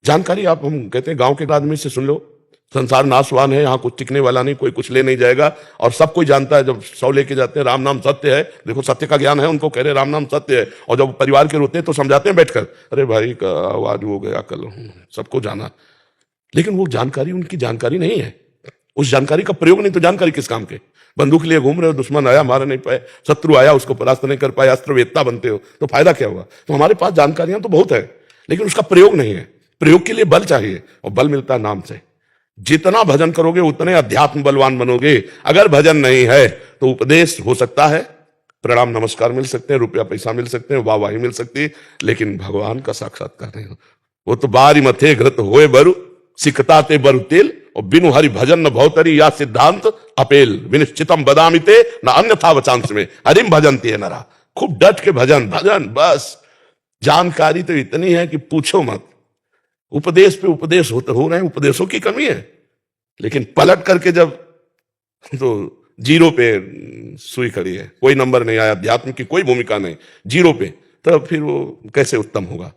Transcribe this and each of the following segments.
जानकारी आप, हम कहते हैं गांव के आदमी से सुन लो, संसार नाशवान है, यहाँ कुछ टिकने वाला नहीं, कोई कुछ ले नहीं जाएगा, और सब कोई जानता है। जब 100 लेके जाते हैं, राम नाम सत्य है, देखो सत्य का ज्ञान है उनको, कह रहे राम नाम सत्य है, और जब परिवार के रोते हैं तो समझाते हैं बैठकर, अरे भाई का आवाज हो गया कल, सबको जाना। लेकिन वो जानकारी उनकी जानकारी नहीं है, उस जानकारी का प्रयोग नहीं, तो जानकारी किस काम के? बंदूक लिए घूम रहे हो, दुश्मन आया मार नहीं पाए, शत्रु आया उसको परास्त नहीं कर पाए, अस्त्रवेत्ता बनते हो तो फायदा क्या हुआ? तो हमारे पास जानकारियां तो बहुत है, लेकिन उसका प्रयोग नहीं है। प्रयोग के लिए बल चाहिए, और बल मिलता है नाम से। जितना भजन करोगे उतने अध्यात्म बलवान बनोगे। अगर भजन नहीं है तो उपदेश हो सकता है, प्रणाम नमस्कार मिल सकते हैं, रुपया पैसा मिल सकते हैं, वाहवाही मिल सकती है, लेकिन भगवान का साक्षात्कार नहीं हो। वो तो बारी मथे घृत होए बरु सिकता ते बरु तेल, और बिनु हरि भजन न भौतरी या सिद्धांत अपेल, विनिश्चितम बदामिते न अन्यथा वचांश में हरिम भजनती है नरा। खूब डट के भजन भजन, बस जानकारी तो इतनी है कि पूछो मत। उपदेश पे उपदेश हो रहे हैं, उपदेशों की कमी है, लेकिन पलट करके जब तो जीरो पे सुई खड़ी है, कोई नंबर नहीं आया, अध्यात्म की कोई भूमिका नहीं, जीरो पे, तो फिर वो कैसे उत्तम होगा?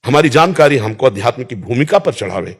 हमारी जानकारी हमको अध्यात्म की भूमिका पर चढ़ावे,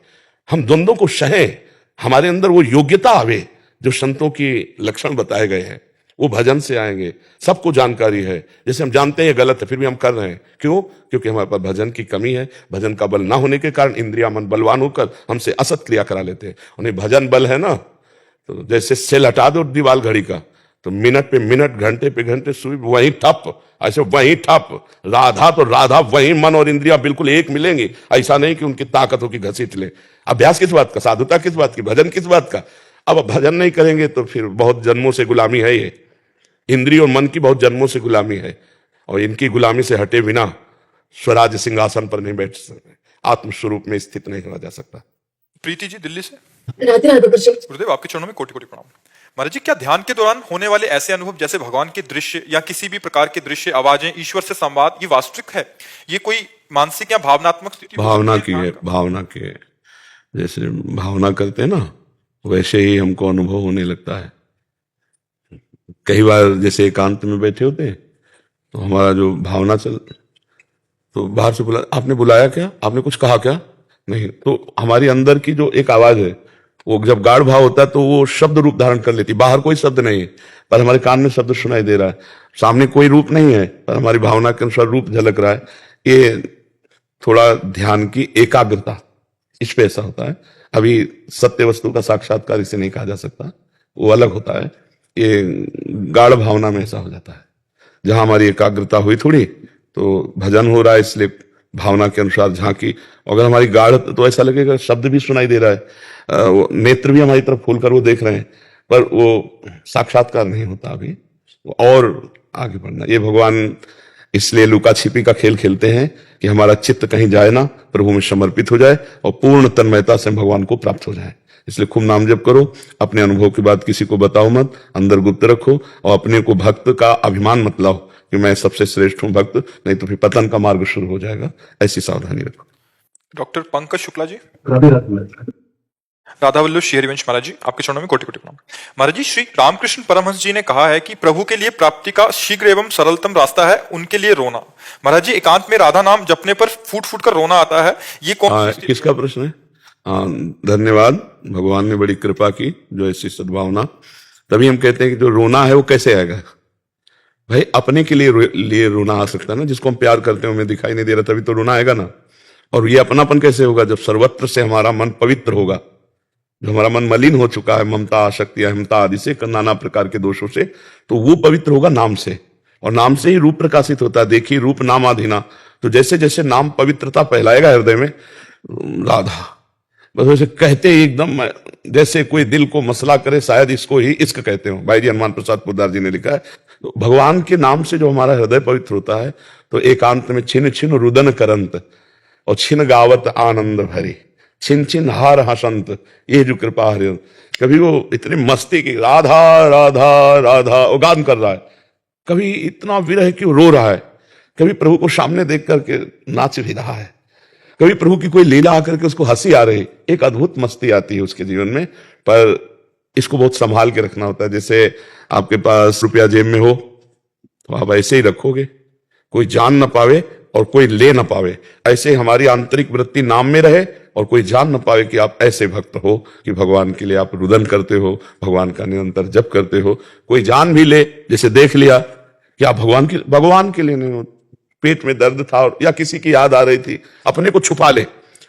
हम द्वंद्वों को सहें, हमारे अंदर वो योग्यता आवे जो संतों की लक्षण बताए गए हैं, वो भजन से आएंगे। सबको जानकारी है, जैसे हम जानते हैं गलत है फिर भी हम कर रहे हैं, क्यों? क्योंकि हमारे पास भजन की कमी है। भजन का बल ना होने के कारण इंद्रिया मन बलवान होकर हमसे असत क्रिया करा लेते हैं। उन्हें भजन बल है ना, तो जैसे सेल हटा दो दीवार घड़ी का, तो मिनट पे मिनट, घंटे पे घंटे सुई वहीं ठप, ऐसे वहीं ठप। राधा तो राधा, वहीं मन और इंद्रिया बिल्कुल एक मिलेंगी। ऐसा नहीं कि उनकी ताकत हो कि घसीट ले। अभ्यास किस बात का, साधुता किस बात की, भजन किस बात का? अब भजन नहीं करेंगे तो फिर बहुत जन्मों से गुलामी है ये, इंद्रिय और मन की बहुत जन्मों से गुलामी है, और इनकी गुलामी से हटे बिना स्वराज सिंहासन पर नहीं बैठ सकते, आत्मस्वरूप में स्थित नहीं होना जा सकता। प्रीति जी दिल्ली से। राधे राधे गुरुदेव, आपके चरणों में कोटि कोटि प्रणाम। महाराज जी, क्या ध्यान के दौरान होने वाले ऐसे अनुभव जैसे भगवान के दृश्य या किसी भी प्रकार के दृश्य, आवाजें, ईश्वर से संवाद, ये वास्तविक है? ये कोई मानसिक या भावनात्मक स्थिति? भावना की है, भावना की है। जैसे भावना करते हैं ना, वैसे ही हमको अनुभव होने लगता है। कई बार जैसे एकांत में बैठे होते हैं तो हमारा जो भावना चल, तो बाहर से बुला, आपने बुलाया क्या, आपने कुछ कहा क्या? नहीं, तो हमारी अंदर की जो एक आवाज है वो जब गाढ़ भाव होता है तो वो शब्द रूप धारण कर लेती। बाहर कोई शब्द नहीं है पर हमारे कान में शब्द सुनाई दे रहा है, सामने कोई रूप नहीं है पर हमारी भावना के अनुसार रूप झलक रहा है। ये थोड़ा ध्यान की एकाग्रता, इस पे ऐसा होता है। अभी सत्य वस्तु का साक्षात्कार इसे नहीं कहा जा सकता, वो अलग होता है। ये गाढ़ भावना में ऐसा हो जाता है, जहां हमारी एकाग्रता हुई थोड़ी तो भजन हो रहा है, इसलिए भावना के अनुसार झांकी। अगर हमारी गाढ़ तो ऐसा लगेगा शब्द भी सुनाई दे रहा है, नेत्र भी हमारी तरफ खोलकर वो देख रहे हैं, पर वो साक्षात्कार नहीं होता अभी, और आगे बढ़ना। ये भगवान इसलिए लुका छिपी का खेल खेलते हैं कि हमारा चित्त कहीं जाए ना, प्रभु में समर्पित हो जाए और पूर्ण तन्मयता से भगवान को प्राप्त हो जाए। इसलिए खूब नाम जप करो, अपने अनुभव की बात किसी को बताओ मत, अंदर गुप्त रखो, और अपने को भक्त का अभिमान मत लाओ कि मैं सबसे श्रेष्ठ हूं भक्त, नहीं तो फिर पतन का मार्ग शुरू हो जाएगा। ऐसी सावधानी रखो। डॉक्टर पंकज शुक्ला जी। राधे राधे। राधा वल्लभ श्री हरिवंश महाराज जी, आपके चरणों में कोटि कोटि प्रणाम। महाराज जी, श्री रामकृष्ण परमहंस जी ने कहा है कि प्रभु के लिए प्राप्ति का शीघ्र एवं सरलतम रास्ता है उनके लिए रोना। महाराज जी, एकांत में राधा नाम जपने पर फूट फूट कर रोना आता है, ये कौन? किसका प्रश्न है? धन्यवाद, भगवान ने बड़ी कृपा की जो ऐसी सद्भावना। तभी हम कहते हैं कि जो रोना है वो कैसे आएगा भाई? अपने के लिए रोना आ सकता है ना, जिसको हम प्यार करते हैं हमें दिखाई नहीं दे रहा, तभी तो रोना आएगा ना। और ये अपनापन कैसे होगा? जब सर्वत्र से हमारा मन पवित्र होगा। जो हमारा मन मलिन हो चुका है ममता, आसक्ति, अहमता आदि से, नाना प्रकार के दोषों से, तो वो पवित्र होगा नाम से, और नाम से ही रूप प्रकाशित होता है। देखिए रूप नामाधीना, तो जैसे जैसे नाम पवित्रता फैलाएगा हृदय में, राधा बस वैसे कहते ही एकदम जैसे कोई दिल को मसला करे, शायद इसको ही इश्क कहते हो। भाई जी हनुमान प्रसाद पोद्दार जी ने लिखा है। तो भगवान के नाम से जो हमारा हृदय पवित्र होता है, तो एकांत में छिन छिन रुदन करंत और छिन गावत आनंद भरी, छिन छिन हार हसंत, ये जो कृपा हरि। कभी वो इतनी मस्ती की राधा राधा राधा वो गान कर रहा है, कभी इतना विरह कि वो रो रहा है, कभी प्रभु को सामने देख करके नाच भी रहा है, कभी प्रभु की कोई लीला आकर के उसको हंसी आ रही, एक अद्भुत मस्ती आती है उसके जीवन में। पर इसको बहुत संभाल के रखना होता है। जैसे आपके पास रुपया जेब में हो तो आप ऐसे ही रखोगे, कोई जान ना पावे और कोई ले ना पावे, ऐसे हमारी आंतरिक वृत्ति नाम में रहे और कोई जान न पावे कि आप ऐसे भक्त हो कि भगवान के लिए आप रुदन करते हो, भगवान का निरंतर जप करते हो। कोई जान भी ले, जैसे देख लिया कि आप भगवान के लिए नहीं हो, पेट में दर्द था और या किसी की याद आ रही थी, अपने को छुपा ले,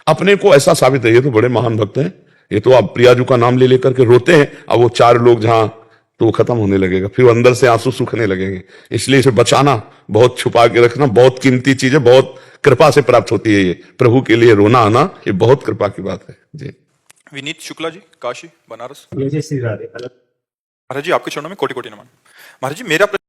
अपने को ऐसा साबित है ये तो बड़े महान भक्त हैं, ये तो आप प्रियाजू का नाम ले लेकर के रोते हैं, अब वो 4 लोग जहां, तो वो खत्म होने लगेगा, फिर वो अंदर से आंसू सूखने लगेंगे। इसलिए इसे बचाना, बहुत छुपा के रखना बहुत कीमती चीज है, बहुत कृपा से प्राप्त होती है। ये प्रभु के लिए रोना आना ये बहुत कृपा की बात है जी। विनीत शुक्ला जी, काशी बनारस। जय श्री राधे। महाराज जी आपके चरणों में कोटि कोटि नमन। महाराज जी मेरा